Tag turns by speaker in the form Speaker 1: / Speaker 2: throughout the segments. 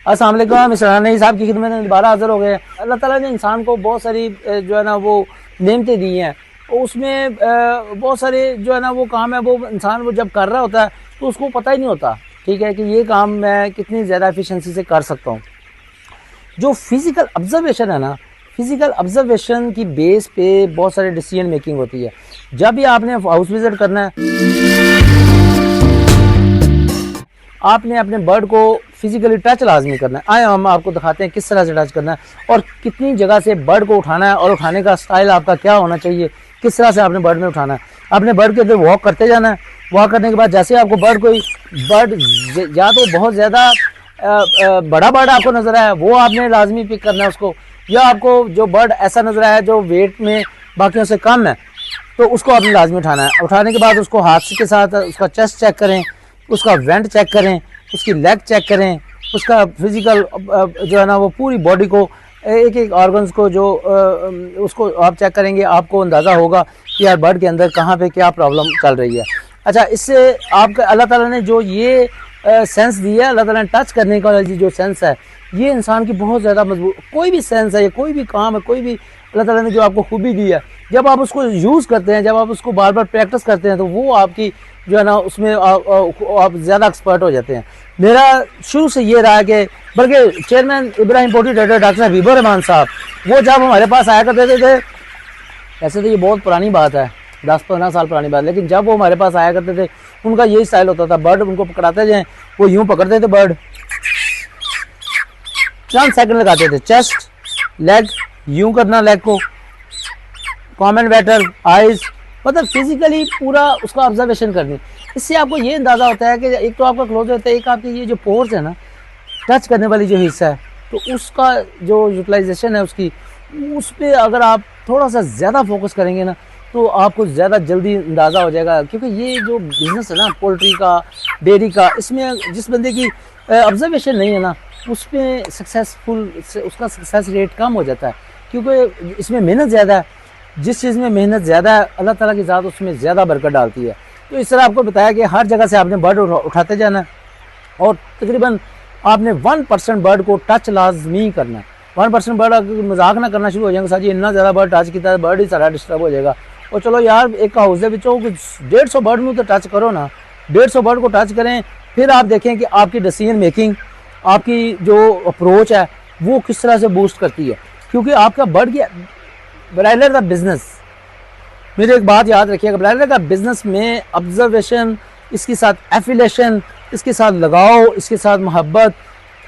Speaker 1: अस्सलाम वालेकुम, मिस्टर नई साहब की खिदमत में दोबारा हाजिर हो गए। अल्लाह ताला ने इंसान को बहुत सारी जो है ना वो नेमतें दी हैं, उसमें बहुत सारे जो है ना वो काम है, वो इंसान वो जब कर रहा होता है तो उसको पता ही नहीं होता, ठीक है, कि ये काम मैं कितनी ज़्यादा एफिशिएंसी से कर सकता हूँ। जो फिज़िकल ऑब्जर्वेशन है ना, फिज़िकल ऑब्जर्वेशन की बेस पे बहुत सारे डिसीजन मेकिंग होती है। जब भी आपने हाउस विजिट करना है, आपने अपने बर्ड को फिजिकली टच लाजमी करना है। आए हम आपको दिखाते हैं किस तरह से टच करना है और कितनी जगह से बर्ड को उठाना है, और उठाने का स्टाइल आपका क्या होना चाहिए, किस तरह से आपने बर्ड में उठाना है। आपने बर्ड के अंदर वॉक करते जाना है। वॉक करने के बाद जैसे आपको बर्ड या तो बहुत ज़्यादा बड़ा बर्ड आपको नजर आया, वो आपने लाजमी पिक करना है उसको, या आपको जो बर्ड ऐसा नजर आया जो वेट में बाकियों से कम है, तो उसको आपने लाजमी उठाना है। उठाने के बाद उसको हाथ के साथ उसका चेस्ट चेक करें, उसका वेंट चेक करें, उसकी लेग चेक करें, उसका फिजिकल जो है ना वो पूरी बॉडी को एक एक ऑर्गन्स को जो उसको आप चेक करेंगे, आपको अंदाज़ा होगा कि यार बर्ड के अंदर कहाँ पे क्या प्रॉब्लम चल रही है। अच्छा, इससे आपका अल्लाह ताला ने जो ये सेंस दिया है, अल्लाह ताला ने टच करने का जो सेंस है, ये इंसान की बहुत ज़्यादा मजबूत, कोई भी सेंस है या कोई भी काम है, कोई भी अल्लाह ताला ने जो आपको खूबी दी है, जब आप उसको यूज़ करते हैं, जब आप उसको बार बार प्रैक्टिस करते हैं, तो वो आपकी जो है ना उसमें आप ज़्यादा एक्सपर्ट हो जाते हैं। मेरा शुरू से ये रहा कि बल्कि chairman Ibrahim poultry trader doctor Habibur Rahman साहब, वो जब हमारे पास आया करते थे, ऐसे तो ये बहुत पुरानी बात है, 10-15 साल पुरानी बात, लेकिन जब वो हमारे पास आया करते थे, उनका यही स्टाइल होता था। बर्ड उनको पकड़ाते जाएँ, वो यूँ पकड़ते थे बर्ड, चंद सेकंड लगाते थे, चेस्ट लेग यूँ करना, लेग को कॉमन बैटल आइज, मतलब फिजिकली पूरा उसका ऑब्जर्वेशन करनी। इससे आपको ये अंदाज़ा होता है कि एक तो आपका क्लोज होता है, एक आपके ये जो पोर्स है ना, टच करने वाली जो हिस्सा है, तो उसका जो यूटिलाइजेशन है उसकी, उस पर अगर आप थोड़ा सा ज़्यादा फोकस करेंगे ना, तो आपको ज़्यादा जल्दी अंदाज़ा हो जाएगा। क्योंकि ये जो बिज़नेस है ना पोल्ट्री का, डेयरी का, इसमें जिस बंदे की ऑब्जर्वेशन नहीं है ना, उस पर सक्सेसफुल उसका सक्सेस रेट कम हो जाता है, क्योंकि इसमें मेहनत ज़्यादा है। जिस चीज़ में मेहनत ज़्यादा है, अल्लाह ताला की ज़ात उसमें ज़्यादा बरकत डालती है। तो इस तरह आपको बताया कि हर जगह से आपने बर्ड उठाते जाना है, और तकरीबन आपने 1% बर्ड को टच लाजमी करना है। 1% बर्ड अगर मजाक ना करना शुरू हो जाएंगे, सर जी इतना ज़्यादा बर्ड टच किया, बर्ड ही सारा डिस्टर्ब हो जाएगा। और चलो यार, एक हाउस के बिचों 150 बर्ड में तो टच करो ना, 150 बर्ड को टच करें, फिर आप देखें कि आपकी डिसीजन मेकिंग, आपकी जो अप्रोच है वो किस तरह से बूस्ट करती है। क्योंकि आपका बर्ड की ब्रायलर का बिजनेस, मेरी एक बात याद रखिएगा, ब्रायलर का बिजनेस में ऑब्जर्वेशन, इसके साथ एफिलेशन, इसके साथ लगाव, इसके साथ मोहब्बत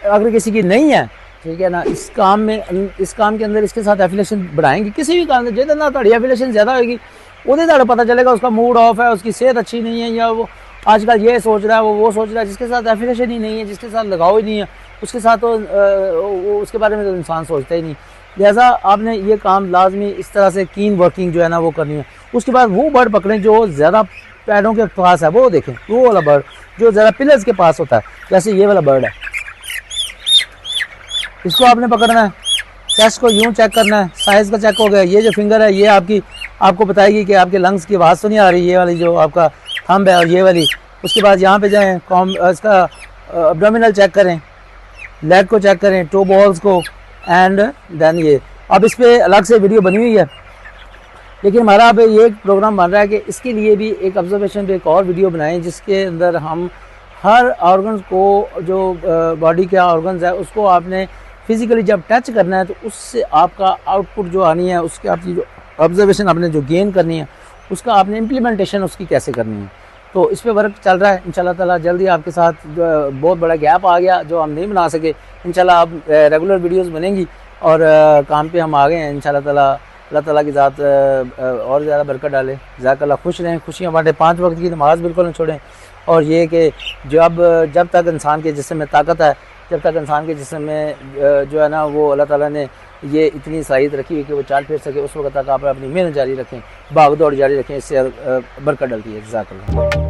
Speaker 1: अगर किसी की नहीं है, ठीक है ना, इस काम के अंदर इसके साथ एफिलेशन बढ़ाएंगे। किसी भी काम में जितना थोड़ी एफिलेशन ज़्यादा होगी, उन्हें थोड़ा पता चलेगा उसका मूड ऑफ है, उसकी सेहत अच्छी नहीं है, या वो आजकल ये सोच रहा है, वो सोच रहा है। जिसके साथ एफिलेशन ही नहीं है, जिसके साथ लगाव ही नहीं है, उसके साथ तो उसके बारे में तो इंसान सोचता ही नहीं। लिहाजा आपने ये काम लाजमी इस तरह से कीन वर्किंग जो है ना वो करनी है। उसके बाद वो बर्ड पकड़ें जो ज़्यादा पैडों के पास है, वो देखें, वो वाला बर्ड जो ज़्यादा पिलर्स के पास होता है, जैसे ये वाला बर्ड है, इसको आपने पकड़ना है, चेस्ट को यूं चेक करना है, साइज़ का चेक हो गया। ये जो फिंगर है, ये आपको बताएगी कि आपके लंग्स की आवाज़ तो नहीं आ रही, ये वाली जो आपका थंब है, और ये वाली। उसके बाद यहाँ पे जाएँ, इसका एब्डोमिनल चेक करें, लेग को चेक करें, टो बॉल्स को, एंड देन ये। अब इस पर अलग से वीडियो बनी हुई है, लेकिन हमारा अब ये एक प्रोग्राम बन रहा है कि इसके लिए भी एक ऑब्जर्वेशन पे एक और वीडियो बनाएं, जिसके अंदर हम हर ऑर्गन्स को, जो बॉडी के ऑर्गन्स है, उसको आपने फिजिकली जब टच करना है, तो उससे आपका आउटपुट जो आनी है, उसकी आपकी जो ऑब्जर्वेशन आपने जो गेन करनी है, उसका आपने इम्प्लीमेंटेशन उसकी कैसे करनी है। तो इस पे वर्क चल रहा है। इंशाल्लाह ताला जल्दी आपके साथ बहुत बड़ा गैप आ गया जो हम नहीं बना सके, इंशाल्लाह अब रेगुलर वीडियोस बनेंगी और काम पे हम आ गए हैं। इंशाल्लाह ताला अल्लाह ताला की ज़ात और ज़्यादा बरकत डाले। ज़ाकल्लाह, खुश रहें, खुशियाँ बांटें, 5 वक्त की नमाज़ बिल्कुल न छोड़ें। और ये कि जब तक इंसान के जिस्म में ताकत है, जब तक इंसान के जिस्म में जो है ना वो अल्लाह ताला ने ये इतनी सलाहियत रखी है कि वो चाल फिर सके, उस वक्त तक आप अपनी मेहनत जारी रखें, भाग दौड़ जारी रखें, इससे बरकत डलती है। ज़ाकल्लाह।